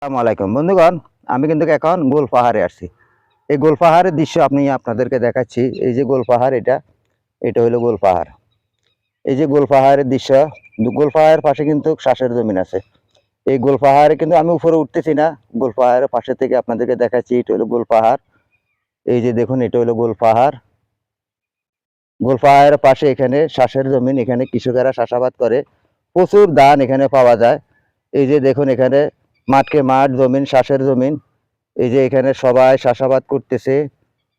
আসসালামু আলাইকুম বন্ধুগণ, আমি কিন্তু এখন গোল পাহাড়ে আসছি। এই গোল পাহাড়ের দৃশ্য আমি আপনাদেরকে দেখাচ্ছি। এই যে গোল পাহাড়, এটা হলো গোল পাহাড়। এই যে গোল পাহাড়ের দৃশ্য, গোল পাহাড়ের পাশে কিন্তু শ্বাসের জমিন আছে। এই গোল পাহাড়ে কিন্তু আমি উপরে উঠতেছি না, গোল পাহাড়ের পাশে থেকে আপনাদেরকে দেখাচ্ছি। এটা হলো গোল পাহাড়। এই যে দেখুন, এটা হলো গোল পাহাড়। গোল পাহাড়ের পাশে এখানে শ্বাসের জমিন, এখানে কৃষকেরা চাষাবাদ করে, প্রচুর ধান এখানে পাওয়া যায়। এই যে দেখুন, এখানে মাঠকে মাঠ, জমিন শ্বাসের জমিন। এই যে এখানে সবাই চাষাবাদ করতেছে,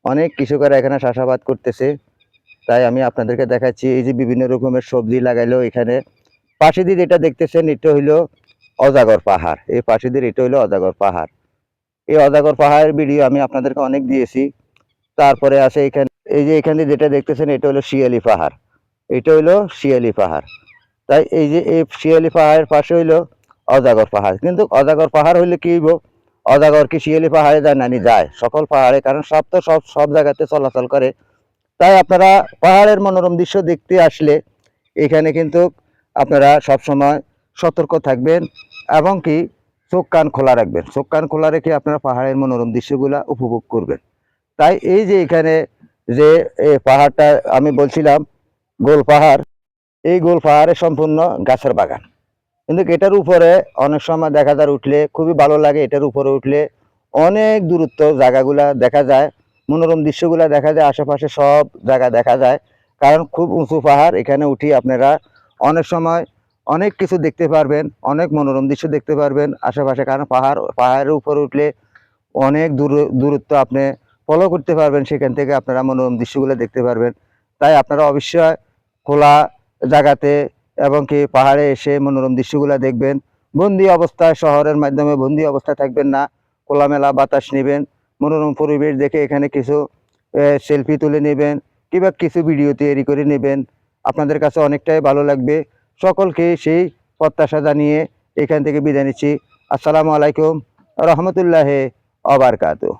অনেক কৃষকেরা এখানে চাষাবাদ করতেছে। তাই আমি আপনাদেরকে দেখাচ্ছি। এই যে বিভিন্ন রকমের সবজি লাগাইলো এখানে। পাশে দিয়ে যেটা দেখতেছেন, এটা হইলো অজাগর পাহাড়। এই পাশে দিয়ে এটা হইলো অজাগর পাহাড়। এই অজাগর পাহাড়ের ভিডিও আমি আপনাদেরকে অনেক দিয়েছি। তারপরে আছে এখানে, এই যে এখানে যেটা দেখতেছেন, এটা হলো শিয়ালি পাহাড়। এটা হইলো শিয়ালি পাহাড়। তাই এই যে এই শিয়ালি পাহাড়ের পাশে হইলো অজাগর পাহাড়। কিন্তু অজাগর পাহাড় হইলে কি হইব, অজাগর কি শিয়ালি পাহাড়ে যায়? নানি যায় সকল পাহাড়ে, কারণ সব তো সব জায়গাতে চলাচল করে। তাই আপনারা পাহাড়ের মনোরম দৃশ্য দেখতে আসলে এখানে কিন্তু আপনারা সবসময় সতর্ক থাকবেন এবং কি চোখ কান খোলা রাখবেন। চোখ কান খোলা রেখে আপনারা পাহাড়ের মনোরম দৃশ্যগুলা উপভোগ করবেন। তাই এই যে এখানে যে এই পাহাড়টা আমি বলছিলাম গোল পাহাড়, এই গোল পাহাড়ে সম্পূর্ণ গাছের বাগান। কিন্তু এটার উপরে অনেক সময় দেখা যায় উঠলে খুবই ভালো লাগে। এটার উপরে উঠলে অনেক দূরত্ব জায়গাগুলা দেখা যায়, মনোরম দৃশ্যগুলা দেখা যায়, আশেপাশে সব জায়গা দেখা যায়। কারণ খুব উঁচু পাহাড়, এখানে উঠি আপনারা অনেক সময় অনেক কিছু দেখতে পারবেন, অনেক মনোরম দৃশ্য দেখতে পারবেন আশেপাশে। কারণ পাহাড়ের উপরে উঠলে অনেক দূরত্ব আপনি ফলো করতে পারবেন, সেখান থেকে আপনারা মনোরম দৃশ্যগুলো দেখতে পারবেন। তাই আপনারা অবশ্যই খোলা জায়গাতে এবং কি পাহাড়ে এসে মনোরম দৃশ্যগুলো দেখবেন। বন্দি অবস্থায়, শহরের মাধ্যমে বন্দি অবস্থায় থাকবেন না, খোলামেলা বাতাস নেবেন, মনোরম পরিবেশ দেখে এখানে কিছু সেলফি তুলে নেবেন কিংবা কিছু ভিডিও তৈরি করে নেবেন। আপনাদের কাছে অনেকটাই ভালো লাগবে। সকলকে সেই প্রত্যাশা জানিয়ে এখান থেকে বিদায় নিচ্ছি। আসসালামু আলাইকুম রহমতুল্লাহ অবরকাতুহু।